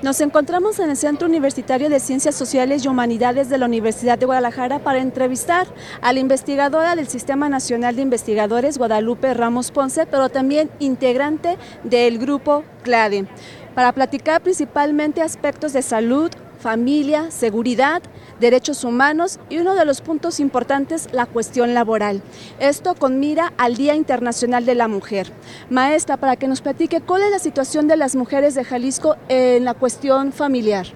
Nos encontramos en el Centro Universitario de Ciencias Sociales y Humanidades de la Universidad de Guadalajara para entrevistar a la investigadora del Sistema Nacional de Investigadores, Guadalupe Ramos Ponce, pero también integrante del grupo CLADE, para platicar principalmente aspectos de salud, familia, seguridad, derechos humanos y uno de los puntos importantes, la cuestión laboral. Esto con mira al Día Internacional de la Mujer. Maestra, para que nos platique cuál es la situación de las mujeres de Jalisco en la cuestión familiar.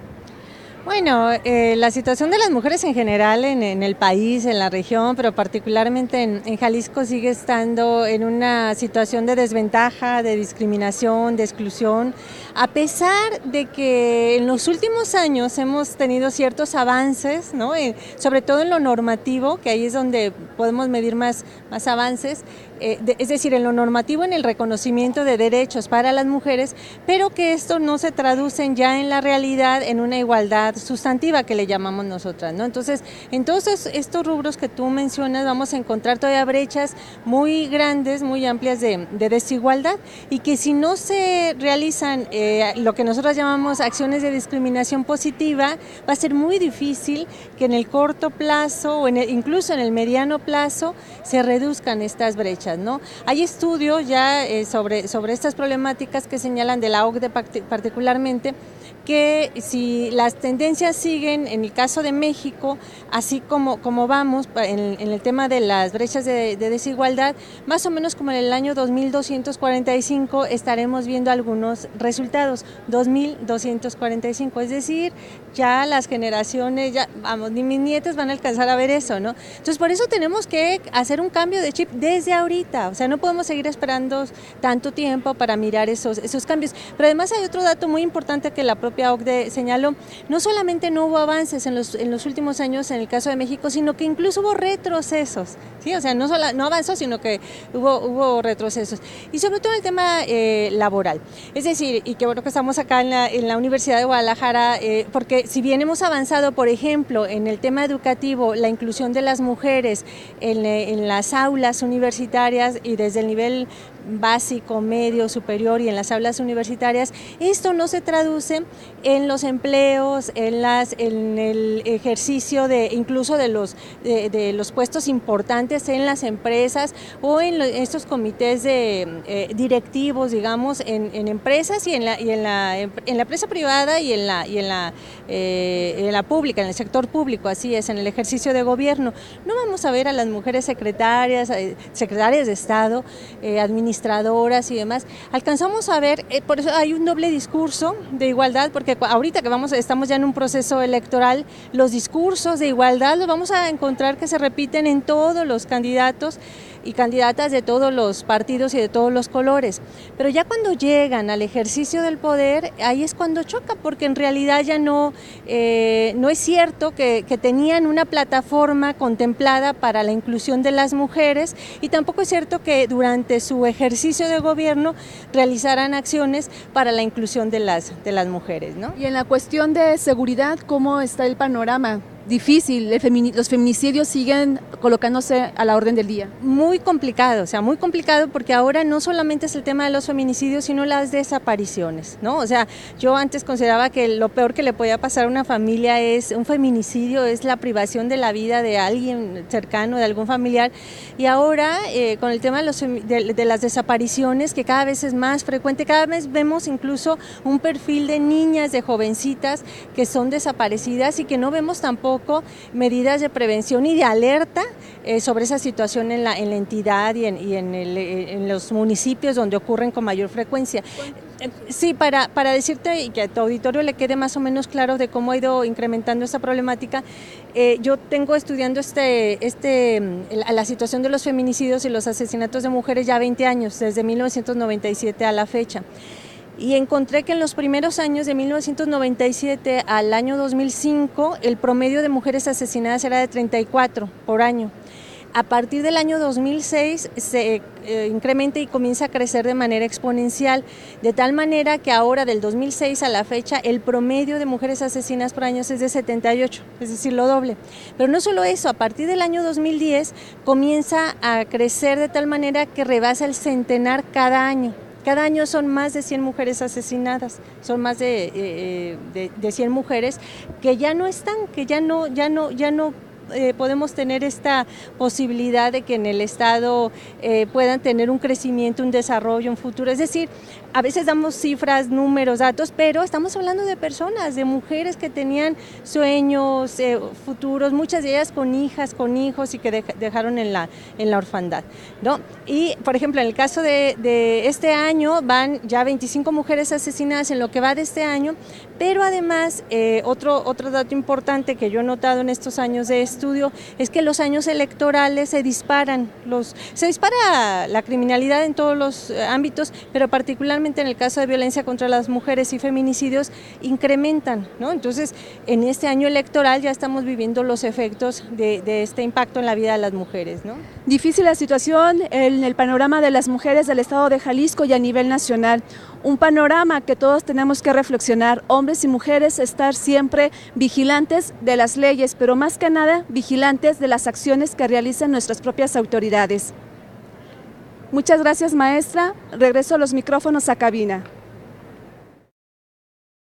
Bueno, la situación de las mujeres en general en el país, en la región, pero particularmente en Jalisco sigue estando en una situación de desventaja, de discriminación, de exclusión, a pesar de que en los últimos años hemos tenido ciertos avances, ¿no? Sobre todo en lo normativo, que ahí es donde podemos medir más avances, es decir, en lo normativo, en el reconocimiento de derechos para las mujeres, pero que esto no se traduce ya en la realidad en una igualdad sustantiva que le llamamos nosotras, ¿no? Entonces, en todos estos rubros que tú mencionas vamos a encontrar todavía brechas muy grandes, muy amplias de desigualdad, y que si no se realizan lo que nosotros llamamos acciones de discriminación positiva, va a ser muy difícil que en el corto plazo o incluso en el mediano plazo se reduzcan estas brechas, ¿no? Hay estudios ya sobre estas problemáticas que señalan de la OCDE particularmente, que si las tendencias siguen en el caso de México, así como vamos en el tema de las brechas de desigualdad, más o menos como en el año 2245 estaremos viendo algunos resultados, 2245, es decir, ya las generaciones, ni mis nietos van a alcanzar a ver eso, ¿no? Entonces por eso tenemos que hacer un cambio de chip desde ahorita, o sea, no podemos seguir esperando tanto tiempo para mirar esos cambios, pero además hay otro dato muy importante que la propia OCDE señaló: no solamente no hubo avances en los últimos años en el caso de México, sino que incluso hubo retrocesos, ¿sí? O sea, no avanzó, sino que hubo retrocesos, y sobre todo el tema laboral, es decir, y qué bueno que estamos acá en la Universidad de Guadalajara, porque si bien hemos avanzado, por ejemplo, en el tema educativo, la inclusión de las mujeres en las aulas universitarias y desde el nivel básico, medio, superior y en las aulas universitarias, esto no se traduce en los empleos, en el ejercicio incluso de los puestos importantes en las empresas o en estos comités directivos, digamos, en empresas y en la empresa privada y en la pública, en el sector público, así es, en el ejercicio de gobierno. No vamos a ver a las mujeres secretarias de Estado, administradoras y demás. Alcanzamos a ver, por eso hay un doble discurso de igualdad, porque ahorita que estamos ya en un proceso electoral, los discursos de igualdad los vamos a encontrar que se repiten en todos los candidatos y candidatas de todos los partidos y de todos los colores, pero ya cuando llegan al ejercicio del poder, ahí es cuando choca, porque en realidad ya no es cierto que tenían una plataforma contemplada para la inclusión de las mujeres, y tampoco es cierto que durante su ejercicio de gobierno realizaran acciones para la inclusión de las mujeres, ¿no? Y en la cuestión de seguridad, ¿cómo está el panorama? Difícil, los feminicidios siguen colocándose a la orden del día. Muy complicado, o sea, muy complicado, porque ahora no solamente es el tema de los feminicidios, sino las desapariciones, ¿no? O sea, yo antes consideraba que lo peor que le podía pasar a una familia es un feminicidio, es la privación de la vida de alguien cercano, de algún familiar, y ahora con el tema de las desapariciones, que cada vez es más frecuente, cada vez vemos incluso un perfil de niñas, de jovencitas que son desaparecidas y que no vemos tampoco medidas de prevención y de alerta sobre esa situación en la entidad y en los municipios donde ocurren con mayor frecuencia. Sí, para decirte y que a tu auditorio le quede más o menos claro de cómo ha ido incrementando esta problemática, yo tengo estudiando la situación de los feminicidios y los asesinatos de mujeres ya 20 años, desde 1997 a la fecha. Y encontré que en los primeros años de 1997 al año 2005 el promedio de mujeres asesinadas era de 34 por año. A partir del año 2006 se incrementa y comienza a crecer de manera exponencial, de tal manera que ahora del 2006 a la fecha el promedio de mujeres asesinadas por año es de 78, es decir, lo doble. Pero no solo eso, a partir del año 2010 comienza a crecer de tal manera que rebasa el centenar cada año. Cada año son más de 100 mujeres asesinadas, son más de 100 mujeres que ya no están, que ya no podemos tener esta posibilidad de que en el Estado puedan tener un crecimiento, un desarrollo, un futuro. Es decir, a veces damos cifras, números, datos, pero estamos hablando de personas, de mujeres que tenían sueños, futuros, muchas de ellas con hijas, con hijos y que dejaron en la orfandad, ¿no? Y, por ejemplo, en el caso de este año van ya 25 mujeres asesinadas en lo que va de este año, pero además otro dato importante que yo he notado en estos años de estudio es que los años electorales se dispara la criminalidad en todos los ámbitos, pero particularmente en el caso de violencia contra las mujeres y feminicidios incrementan, ¿no? Entonces, en este año electoral ya estamos viviendo los efectos de este impacto en la vida de las mujeres, ¿no? Difícil la situación en el panorama de las mujeres del estado de Jalisco y a nivel nacional. Un panorama que todos tenemos que reflexionar, hombres y mujeres, estar siempre vigilantes de las leyes, pero más que nada vigilantes de las acciones que realizan nuestras propias autoridades. Muchas gracias, maestra. Regreso los micrófonos a cabina.